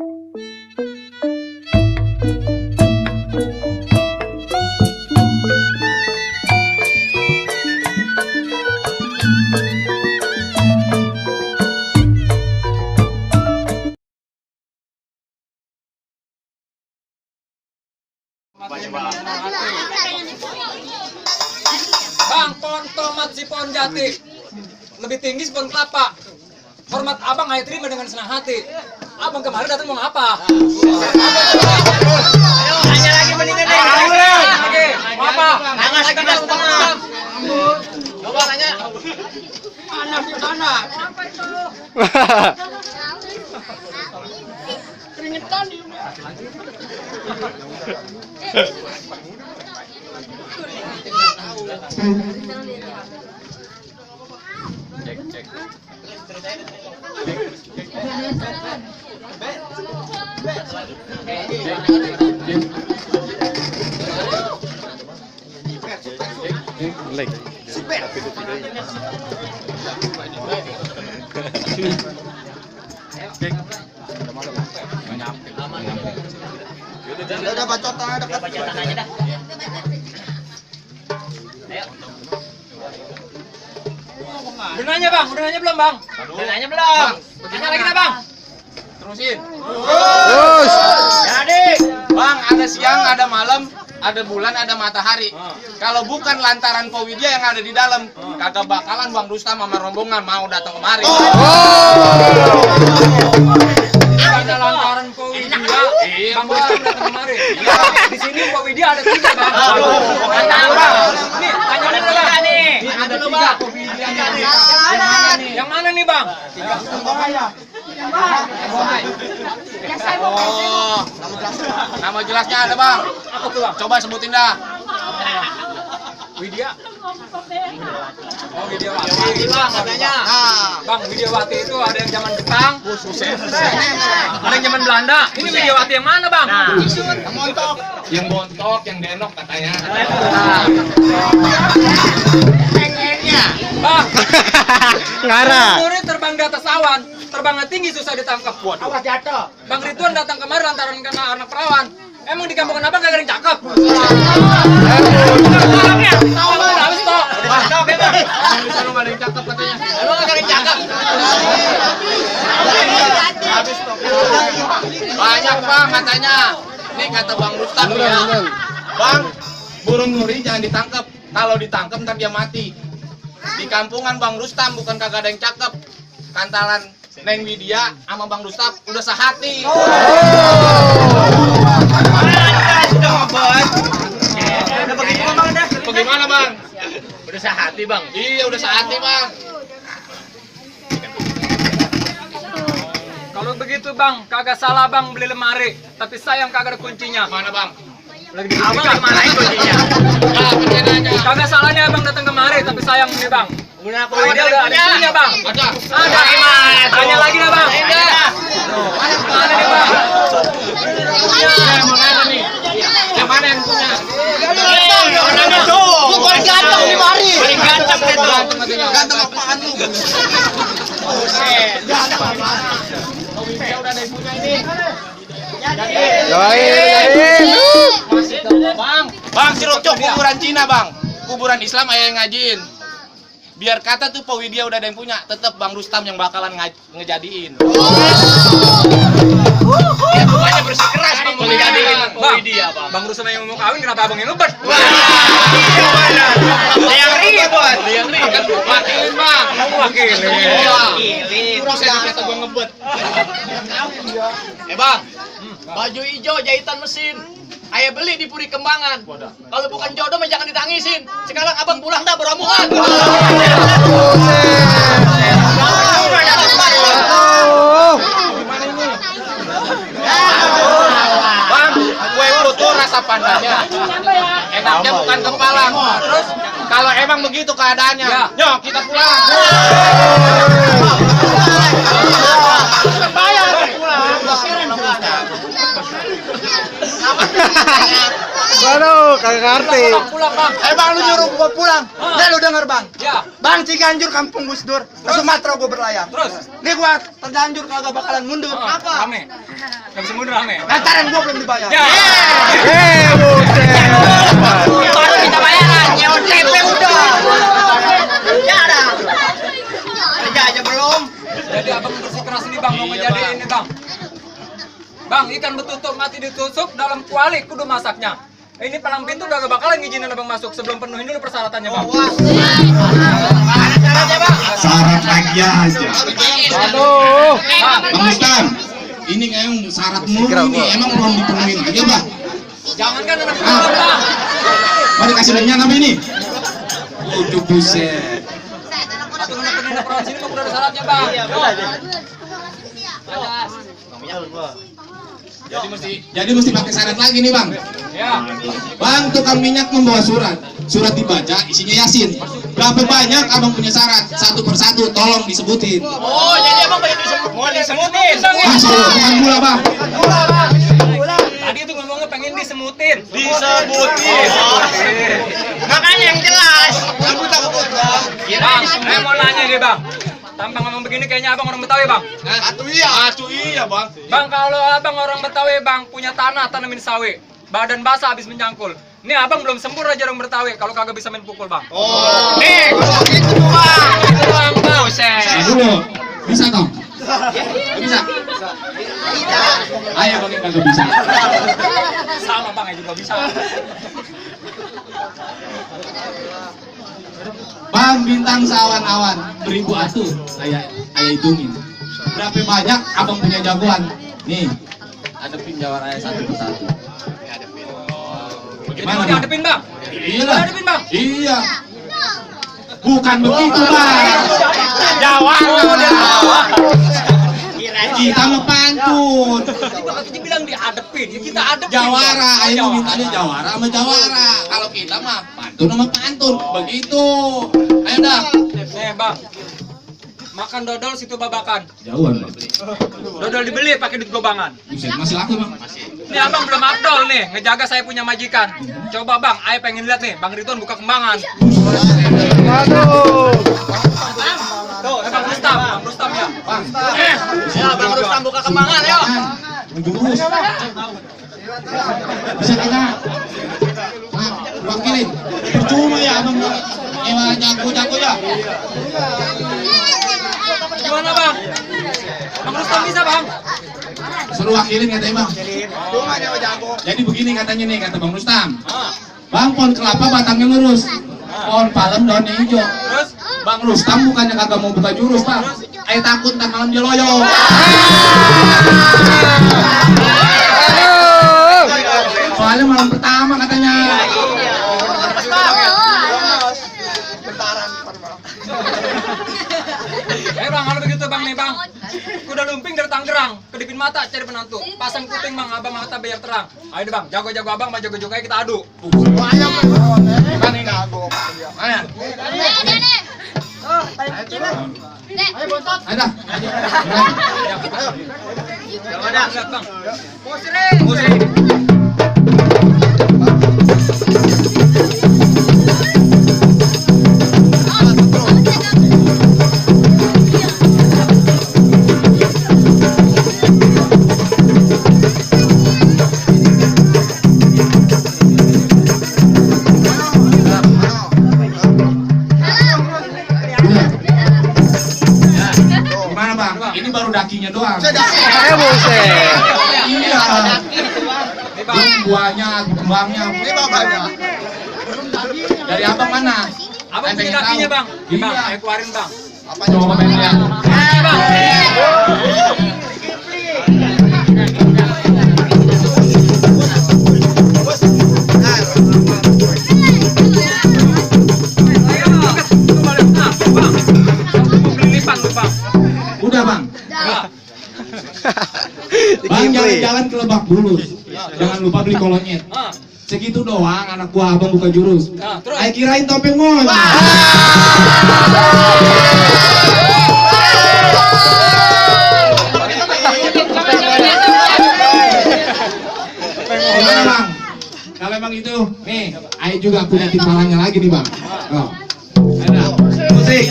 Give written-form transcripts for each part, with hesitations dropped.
Bang, pohon tomat si pohon jati lebih tinggi si pohon kelapa. Hormat abang saya terima dengan senang hati. Abang kemarin datang mau apa? Ayo, tanya lagi mendingan deh. Lagi, mau apa? Nanya lagi dah utang. Coba tanya. Mana sih mana? Apa itu? Keringetan di rumah. Cek. Udah bacotan aja dekat. Bacotan aja dah. Ayo. Udah nanya bang, udah nanya belum bang? Udah nanya belum? Tanya lagi dah bang. Terusin. Terus. Jadi, Bang, ada siang, ada malam, ada bulan, ada matahari. Kalau bukan lantaran Powidya yang ada di dalam, kagak bakalan Bang Rustam sama rombongan mau datang kemari. Ada lantaran Pak Widya, Iya, Bang Bang. Rustam datang kemari. Di sini Pak Widya ada 3 bang. Nih, tanya dulu bang. nih. Ada 3 Pak Widya nih. Yang mana nih bang? Oh, nama jelasnya ada Bang. Apa tuh bang? Coba sebutin dah. Widya. Oh Widyawati. Widyawati bang katanya. Bang Widyawati itu ada yang zaman Jepang, ada yang zaman Belanda. Ini Widyawati yang mana bang? Yang bontok, yang denok katanya. Bang, Ngara. Nuri terbang di atas awan, terbangnya tinggi susah ditangkap. Awas jatuh. Bang Ridwan datang kemari lantaran karena anak perawan. Emang di kampung kenapa gak ada yang cakep? Habis toh. Bisa lu ada yang cakep katanya. Emang gak ada yang cakep? Habis toh. Banyak Bang katanya. Nih kata Bang Rustam ya. Bang, burung nuri jangan ditangkap. Kalau ditangkap ntar dia mati. Di kampungan Bang Rustam bukan kagak ada yang cakep. Kantalan Neng Widya sama Bang Rustam udah sehati. Sudah ngobrol. Udah begitu bang dah. Bagaimana Bang? Udah sehati bang. Iya udah sehati Bang. Kalau begitu bang, kagak salah bang beli lemari, tapi sayang kagak ada kuncinya. Mana Bang? Lagi di Abang lagi marahin kuncinya. Ah, kerjain aja. Kagak salahnya abang datang kemari, tapi sayang nih bang. Guna Kalau dia udah ada kuncinya bang. Ada. Ada. Tanya lagi dah bang. Mana nih bang? Yang mana nih? Yang mana yang punya? Orangnya tuh. Paling ganteng di mari. Paling ganteng itu. Ganteng apaan lu? Buset. Widya udah ada yang punya ini. Bang, si Roco kuburan Cina bang. Kuburan Islam ayah yang ngajiin. Biar kata tuh Pak Widya udah ada yang punya, tetap Bang Rustam yang bakalan ngejadiin. Ya bukannya bersikeras bang mau dijadiin Bang, Widya bang. Bang Rustam yang mau kawin, kenapa abang yang ngebet? Iya benar. Yang ribet. Yang ribet. Wakilin bang. Wakilin. Wakilin. Bisa dikata gua ngebet. Bang, baju hijau jahitan mesin. Ayah beli di Puri Kembangan. Kalau bukan jodoh mah jangan ditangisin. Sekarang abang pulang dah beromongan. Bang, kue putu rasa pandanya. Enaknya bukan kepala. Terus kalau emang begitu keadaannya, Ya. nyok kita pulang. Bayar pulang. Waduh, kagak ngerti. Pulang bang. Bang, lu nyuruh gua pulang. Nih lu denger bang. Ya. Bang, Ciganjur kampung Gus Dur. Ke Sumatera gua berlayar. Terus. Nih gua terlanjur kagak bakalan mundur. Apa? Rame. Gak bisa mundur rame. Lantaran gua belum dibayar. Ya. Buset. Baru kita bayaran, nyewa TP udah. Ya dah. Kerja aja belum. Jadi abang bersikeras ini bang mau ngejadiin ini bang. Bang, ikan betutuk mati ditusuk dalam kuali kudu masaknya. Ini palang pintu udah gak bakalan ngizinin abang masuk sebelum penuhin dulu persyaratannya bang. Syarat lagi aja. Aduh. Bang Rustam, ini kayaknya syarat mulu ini emang belum dipenuhin aja bang. Jangankan anak kecil bang. Mau dikasih minyak apa ini? Udah buset. Atau penuhin peran sini mah udah ada syaratnya bang. Jadi mesti pakai syarat lagi nih bang. Ya. Bang, tukang minyak membawa surat. Surat dibaca, isinya Yasin. Berapa banyak abang punya syarat? Satu persatu, tolong disebutin. Oh, jadi abang banyak disebut. Mau disebutin. Masuk, bukan gula bang. Tadi tuh ngomongnya pengen disemutin. Disebutin. Makanya yang jelas. Bang, saya mau nanya nih bang. Tampang ngomong begini kayaknya abang orang Betawi bang. Atuh iya bang. Bang, kalau abang orang Betawi bang punya tanah tanamin sawi, badan basah habis mencangkul. Nih abang belum sempurna aja orang Betawi kalau kagak bisa main pukul bang. Oh. Nih, itu doang. Itu doang bang. Nah, dulu, bisa dong? Bisa? Ayo bang, kagak bisa. Sama bang, juga bisa. Bang, bintang sawan-awan, beribu atuh, ayah hitungin. Berapa banyak abang punya jagoan? Nih, hadepin jawara ayah satu persatu. Jadi mau dihadepin bang? Iya Mau dihadepin bang? Iya. Bukan begitu bang. Kita mau pantun. Tadi bilang dihadepin, ya kita hadepin. Jawara, Oh, ayo jawara. mintanya jawara sama jawara. Kalau kita mah pantun sama pantun, begitu. Ayo dah. Nih bang, makan dodol situ babakan. Jauhan bang. Dodol dibeli pakai duit gobangan. Buset, masih laku bang. Nih abang belum abdol nih, ngejaga saya punya majikan. Coba bang, ayo pengen lihat nih, Bang Ridwan buka kembangan. Aduh. Bang Rustam ya. Bang. Ya, Bang Rustam buka kembangan, yuk. Menjurus. Bisa kagak? Nah, wakilin. Percuma ya abang nyewa jago-jago ya. Gimana bang? Bang Rustam bisa bang? Suruh wakilin katanya bang. Jadi begini katanya nih kata Bang Rustam. Bang, pohon kelapa batangnya lurus. Pohon palem daunnya hijau. Terus? Bang Rustam bukannya kagak mau buka jurus bang. Ayo takut ntar malam dia loyo. Soalnya malam pertama katanya. Bang, kalau begitu bang nih bang. Kuda lumping dari Tangerang, kedipin mata cari penantu. Pasang kuping bang, abang mata biar terang. Ayo deh bang, jago-jago abang, sama jago-jago aja kita adu. Gimana ini? Mana? Ayo dah. Ayo dah. Lihat bang. Gimana bang? Ini baru dakinya doang. Buset. Iya. Belum buahnya, kembangnya. Ini bapaknya. Dari abang mana? Abang Saya punya pengen dakinya tahu. bang. Nih, bang, Iya. ayo keluarin bang. Coba pengen lihat. Udah bang. Bang, jalan-jalan ke Lebak Bulus. Jangan lupa beli kolonyet. Segitu doang anak buah abang buka jurus. Terus? Ayo kirain topeng mon. Gimana bang? Boleh bang itu. Nih, Ayo juga punya timbalannya lagi nih bang. Oh. Ada. Musik.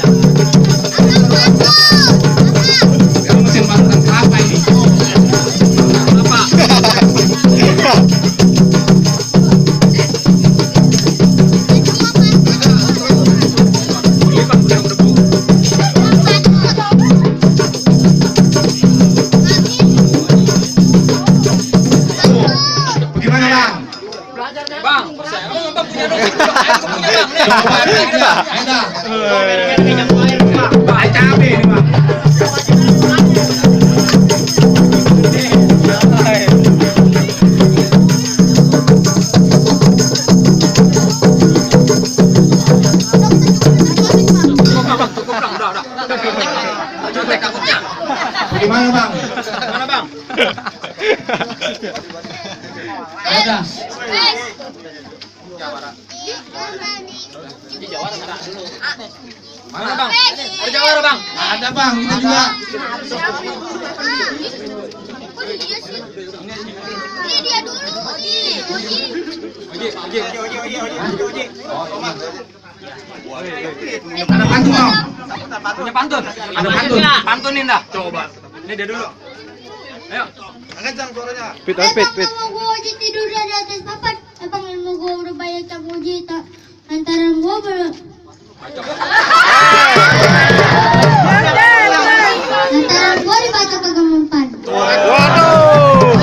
Yang mesin barusan kelapa ini. Apa? Ini Bang udah berbu. Bagaimana bang? Bang, saya mau Bang punya dong. Aku punya Bang. Nih. Coba aja. Ada. Bang, cabe nih bang. Cukup Bang, udah. Coba takutnya. Bagaimana bang? Mana Bang? Ada. Mana Bang? Ada jawara Bang. Ada bang, itu juga. Ini dia dulu, Oji. Ada pantun bang. Punya pantun. Ada pantun. Pantunin dah. Coba. Ini dia dulu. Ayo. Kencang suaranya. Pit. Mau gue Oji tidur di atas papan. Abang ilmu gue udah banyak yang Oji tak lantaran gue belum. Lantaran gue dibaca kagak mempan. Waduh.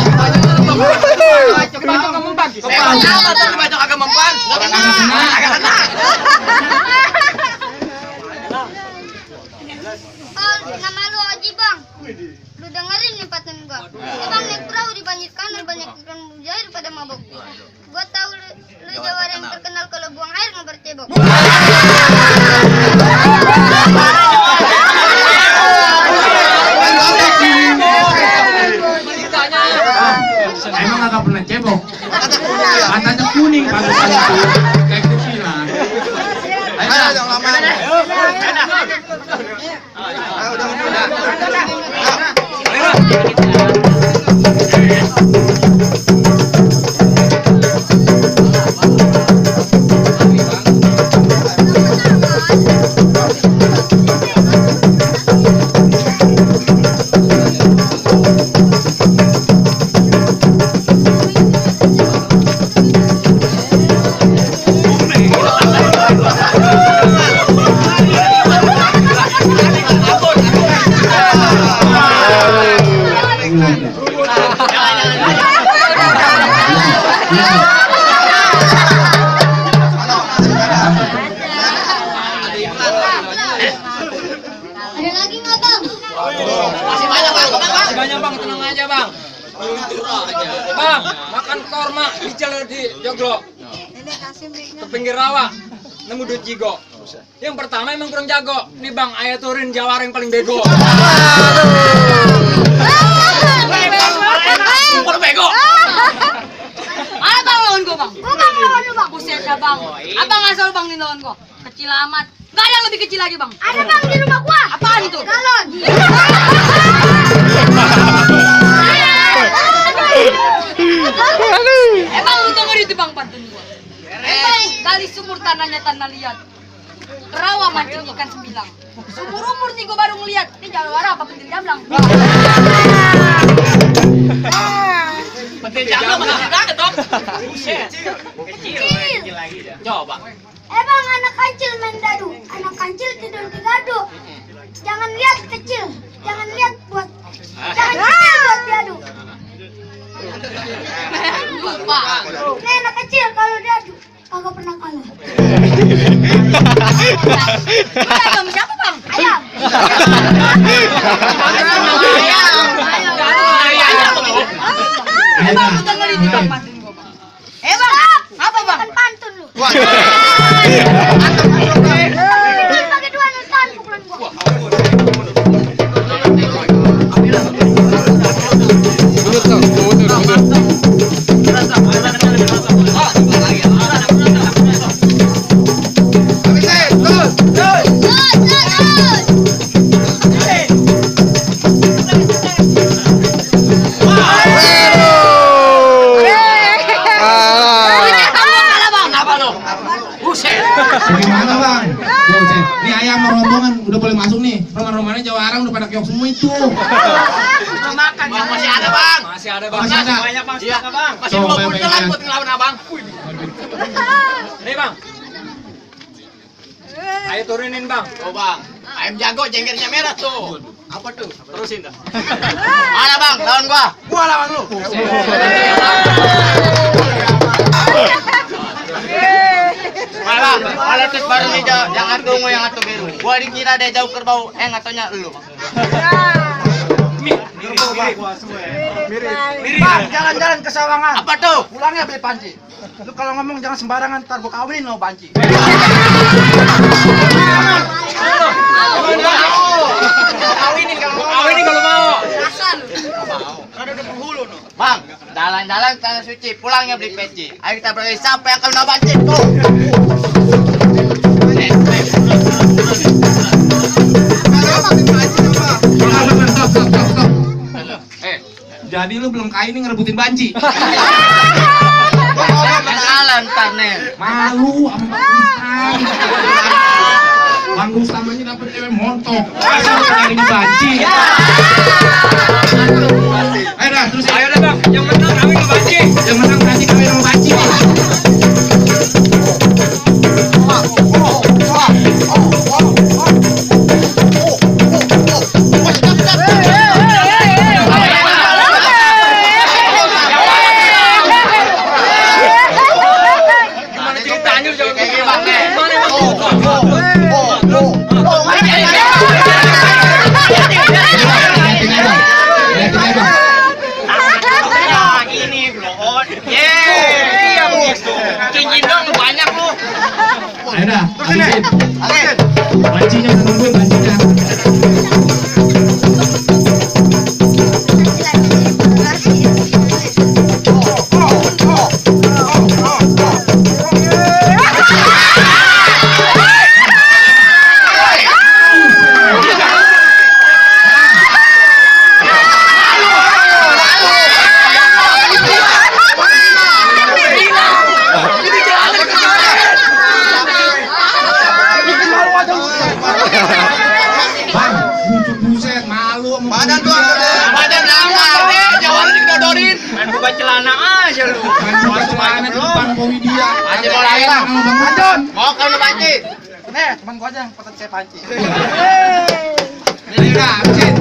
Itu kamu empat. Apa tuh dibaca agak mempan? Agak kena. Oh, nama lu Oji bang. Lu dengerin nih paten gua. Bang naik perahu di banjir kanal banyak ikan mujair pada mabok. Gua tahu lu jawara yang terkenal kalau buang air nggak bercebok. Emang agak pernah cebok. Matanya kuning pantesan itu. Kayak kecilan. Ayo dong lama. Ayo udah. Ada lagi nggak bang? Masih banyak bang. Masih banyak Bang, tenang aja Bang. Bang, makan korma di jalur di Joglo. Ke pinggir rawa, nemu duit jigo. Yang pertama emang kurang jago. Nih Bang, ayah turin jawara yang paling bego. Super bego. Mana bang lawan gua bang? Gua bang lawan lu bang. Buset dah bang. Abang asal bang nih lawan gua. Kecil amat. Gak ada yang lebih kecil lagi bang. Ada bang di rumah gua. Apaan itu? Galon. Emang lu tunggu di bang pantun gua. Gali sumur tanahnya tanah liat. Rawa mancing ikan sembilang. Sumur umur nih gua baru ngeliat. Ini jawara apa pentil jamblang? Pentil jamblang mana banget dong. Buset. Kecil. Coba. Bang anak kancil main dadu. Anak kancil tidur di gadu. Jangan lihat kecil. Jangan lihat buat. Jangan kecil buat diadu. Lupa. Nih anak kecil kalau diadu kagak pernah kalah. Lu agam siapa bang? Ayam. Emang lu tunggu di bang pantun gua bang. Bang, apa bang? Kan pantun lu. Wah. Kan pakai dua nutan pukulan gua. Alah. Bagaimana bang? Tuh, Sen. Nih ayam sama rombongan udah boleh masuk nih. Rombongan-rombongannya Jawara udah pada keok semua itu. Bang, masih ada bang. Masih ada bang. Masih ada. Banyak bang. Iya bang. Masih Coba 20 yang telan pengen. buat ngelawan abang. Nih bang. Ayo turunin bang. Oh bang, ayam jago jenggernya merah tuh. Apa tuh? Terusin dah. Mana bang, lawan gua. Gua lawan lu. Malah terus baru nih yang ungu yang atu biru. Gua dikira dia jauh kerbau, ngatonya lu. Bang, jalan-jalan ke Sawangan. Apa tuh? Pulangnya beli panci. Lu kalau ngomong jangan sembarangan, ntar gua kawinin lo panci. Kawinin kalau mau. Kau ini kalau mau. Ada di penghulu no. Bang, jalan-jalan ke tanah suci, pulangnya beli peci. Ayo kita pergi siapa yang akan banci tuh. Jadi lu belum kaya nih ngerebutin banci. Kenalan ntar nih. Malu sama Bang Rustam. Bang Rustam aja dapet cewek montok. Masa lu nyari banci? Ayo dah, terus Ayo dah bang. Yang menang kami ngebanci. yang menang nanti kawin sama banci. Gimana ceritanya jangan Kayak gini bang nih. Gimana bang? Nah, ini blon. Iya begitu. Cincin dong banyak lu. Ayo dah, habisin. Oke. Bancinya udah nungguin bancinya. Bang, buset malu sama Badan tuh dia. Badan lama, Jawara didodorin. Main buka celana aja lu. Main buka celana di depan Bowi dia. Aja bola air. Lanjut. Mau kan lu banci? Nih, teman gua aja yang petet saya panci. Ayo dah, habisin.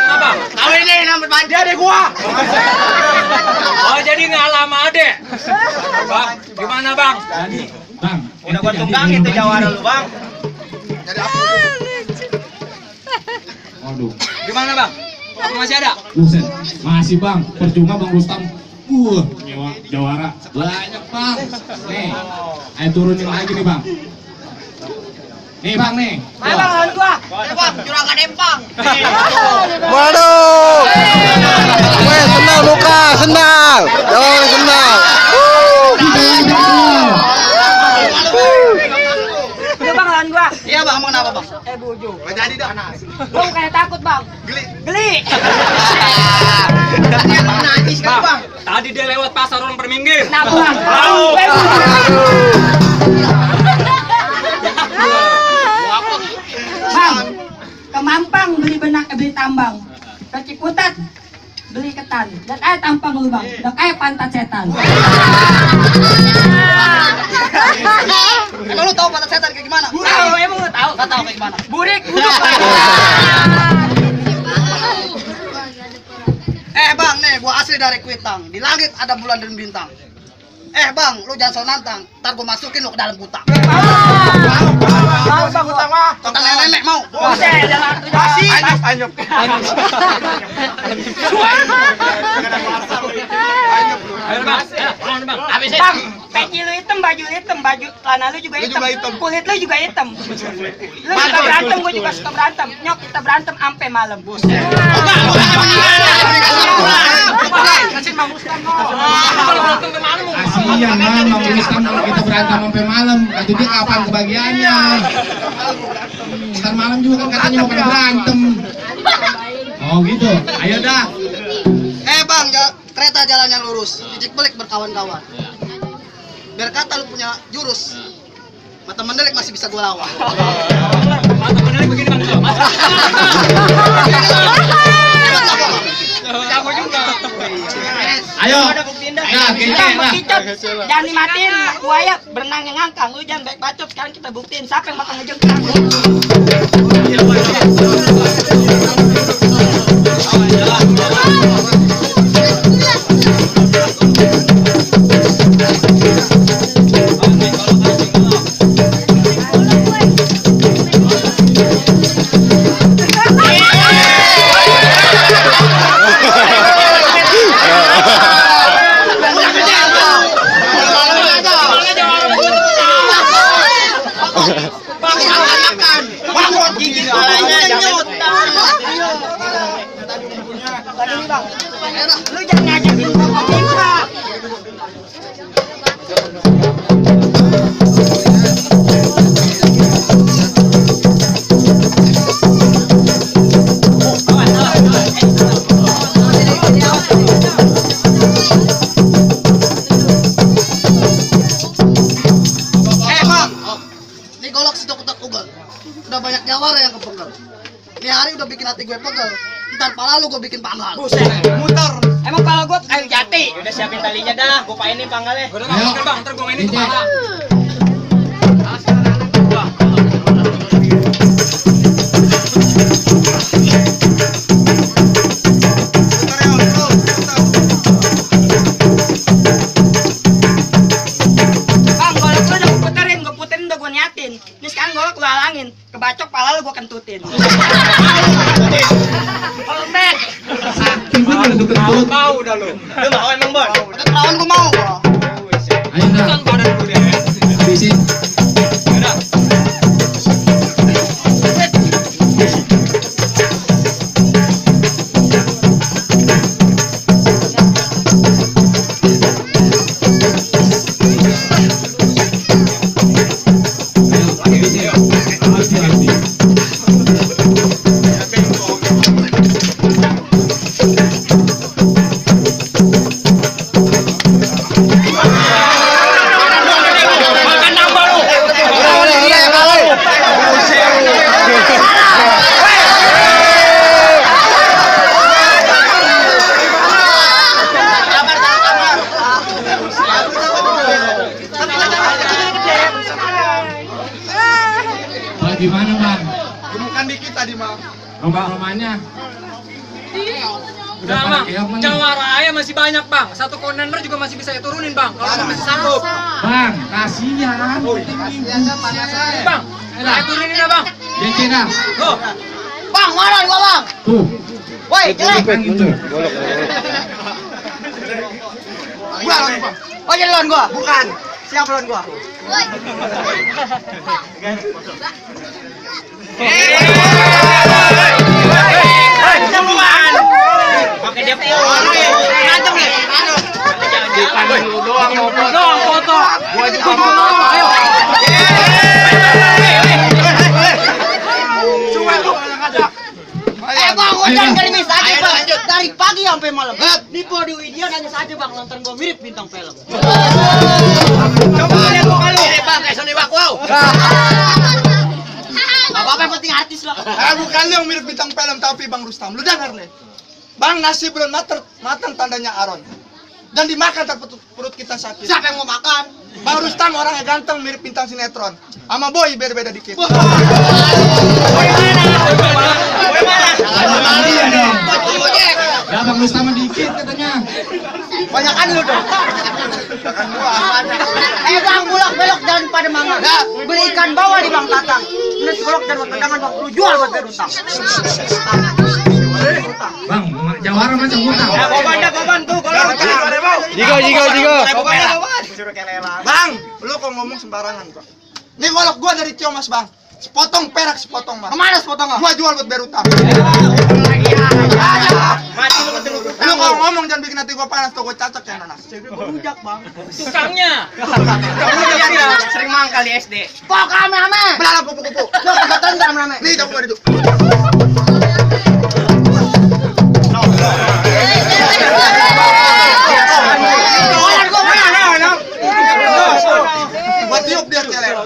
Apa? Kawin nih nomor banci. Dia adek gua. Oh jadi ngalah sama adek. Bang, gimana bang? Jadi, Bang, Udah gua tunggangin tuh Jawara lu, Bang. Aduh, Gimana bang? Apa masih ada? buset. Masih Bang, percuma Bang Rustam. Nyewa Jawara banyak Bang. Nih, ayo turunin lagi nih Bang. Nih Bang nih. Ayo bang, lawan gua. Ayo Bang, juragan empang. Waduh. Weh, sendal luka, sendal. Jangan sendal. Udah bang lawan gua. Iya Bang, mau kenapa Bang? Bojo. Gak jadi dah. Gua bukannya takut bang. Geli. Tadi emang najis kan Bang? Tadi dia lewat pasar orang per minggir. Nah bang. Tahu. Bang, ke Mampang beli beli tambang. Ke Ciputat beli ketan. Dan air tampang lu bang. Udah kayak pantat setan. Emang lu tahu pantat setan kayak gimana? Tahu, emang lu tahu? Enggak tahu kayak gimana. Burik, buduk bang. Bang, nih gua asli dari Kuitang. Di langit ada bulan dan bintang. Bang, lu jangan so nantang. Ntar gua masukin lu ke dalam gutang. Mau bang, utang mah. Gutang nenek mau. Buset, jangan tuh jangan. Masih. Anyep. Ayo bang, bang. Habisin. Bang, peci lu hitam, baju celana lu juga hitam, kulit lu juga hitam. Lu suka berantem, gue juga suka berantem. Nyok, kita berantem sampai malam. Kasih Mang Rustam. Kasihan man, Mang Rustam kalau kita berantem sampai malam. Itu dia kapan kebagiannya? Ntar malam juga kan katanya mau pada berantem. Oh gitu, ayo dah. Bang, kereta jalan yang lurus, jijik belik berkawan-kawan. Biar kata lu punya jurus, mata mendelik masih bisa gua lawan. Mata mendelik begini bang. Jago juga. Ayo. Nah, jangan dimatiin, buaya berenang yang ngangkang. Lu jangan baik bacot, sekarang kita buktiin siapa yang bakal ngejengkang. Lu jangan ngajakin gua komika. Bang, ini golok si tok ugal. Udah banyak jawara yang kepenggal. Ini hari udah bikin hati gue pegel. Ntar pala lu gue bikin panggal. Buset, muter. Emang pala gua kayu jati. Udah siapin talinya dah, gua painin panggalnya. Udah bang, ntar gue mainin kepala. Bang, golok lu udah gua puterin udah gua niatin. Ini sekarang golok lu halangin, kebacok pala lu gua kentutin. Kolmet. Mau dah lu. Lu mau emang, Bon? Lawan gue mau gua. Ayo dah. Badan gue deh. Habisin. Gimana bang? Gemukan dikit tadi mah. Rumahnya? Udah bang, Jawaraya masih banyak bang. Satu kontainer juga masih bisa turunin bang. Kalau masih sanggup. Bang, kasihan. Bang, ayo turunin dah bang. DC dah. Tuh. Bang, mana gua bang? Tuh. Woi, jelek. Gitu. Gua lawan bang. Oh jadi lawan gua? Bukan. Siapa lawan gua? Woi. Pakai dia ngajeng nih. Jangan lu doang mau foto. Gua juga mau. Ayo. Bang, gua jangan gerimis aja bang. Dari pagi sampai malam. Di podium dia nanya saja bang, nonton gua mirip bintang film. Coba lihat muka lu. Bang, kayak Sony Wow. Apa-apa yang penting artis lah. Bukan lu yang mirip bintang film tapi Bang Rustam. Lu dengar nih. Bang, nasi belum matang tandanya Aron. Dan dimakan tak perut kita sakit. Siapa yang mau makan? Bang Rustam orangnya ganteng mirip bintang sinetron. Sama Boy beda-beda dikit. Ya bang Rustam dikit katanya. Banyakan lu dong. Bang, bulak belok jalan pada mangga. Beli ikan bawal di Bang Tatang. Ini bulak dan buat tendangan bang. Lu jual buat berutang. Bang, Jawara macam hutang. Ya, Boban tuh kalau Jigo. Bang, lu kok ngomong sembarangan kok. Nih golok gua dari Ciomas, Bang. Sepotong perak, sepotong, Bang. Kemana sepotongnya? Gua jual buat bayar utang. Mati lu betul. Lu kalau ngomong jangan bikin hati gua panas, tuh gua cacak ya nanas. Tukangnya. Sering mangkal di SD. Kok kami ame? Belalang kupu-kupu. Lo kita tendang rame. Nih, jago dari itu. Gua tiup dia kelek.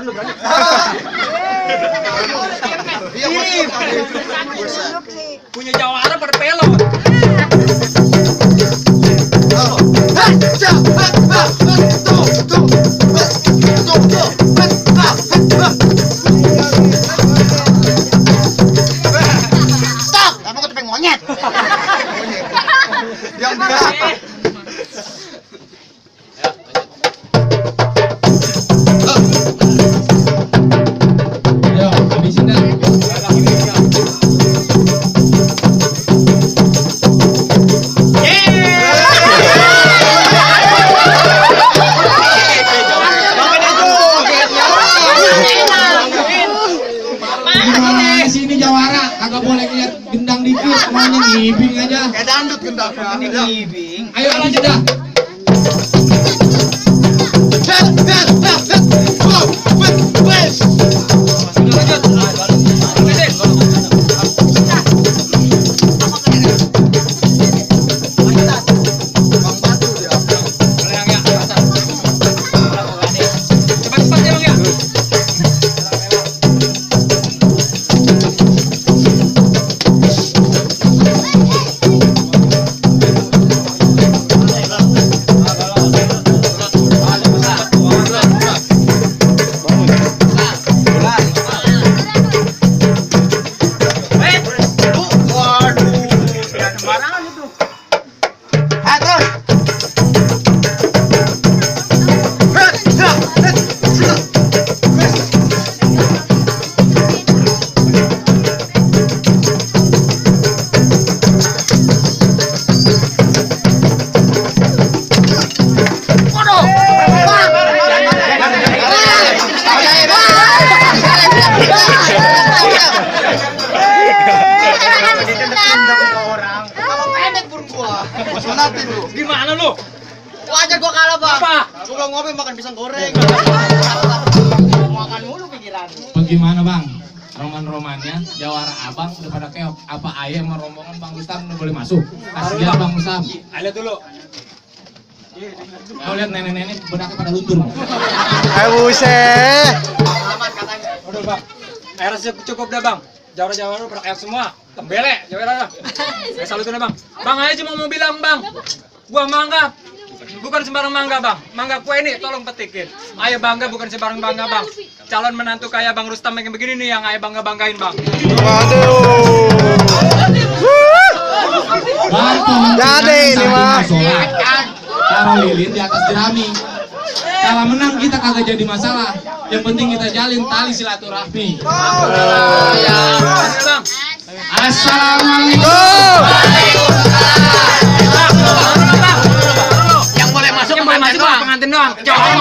Iya, gua tiup. Punya jawara pada pelot. Stop. Kamu ketepeng monyet. Yang berapa? Ayo, habisin dah. Gimana sih ini jawara? Kagak boleh lihat gendang dikit, semuanya ngibing aja. Kayak dangdut gendaknya. Ayo lanjut dah. Cepat-cepat ya Bang ya. Sonatin lu. Gimana lu? Wajar gua kalah, Bang. Apa? Suka ngopi makan pisang goreng. Makan mulu pikiran. Bagaimana Bang? Roman-romannya jawara abang udah pada keok. Apa ayah sama rombongan Bang Rustam udah boleh masuk? Kasih lihat Bang Rustam. Lihat dulu. Kau lihat nenek-nenek benaknya pada luntur. Buset. Udah Bang. Airnya cukup dah Bang. Jawara-jawara pada keok semua. Tembelek, jawara dah. Saya salutin dah Bang. Bang aja cuma mau bilang Bang. Buah mangga. Bukan sembarang mangga Bang. Mangga kue ini tolong petikin. Ayah bangga bukan sembarang bangga Bang. Calon menantu kayak Bang Rustam yang begini nih yang ayah bangga-banggain Bang. Jadi ini mah. Taruh lilin di atas jerami. Kalau menang kita kagak jadi masalah. Yang penting kita jalin tali silaturahmi. Bang. Assalamualaikum. Yang boleh masuk Yang boleh masuk Bang, pengantin doang. Jangan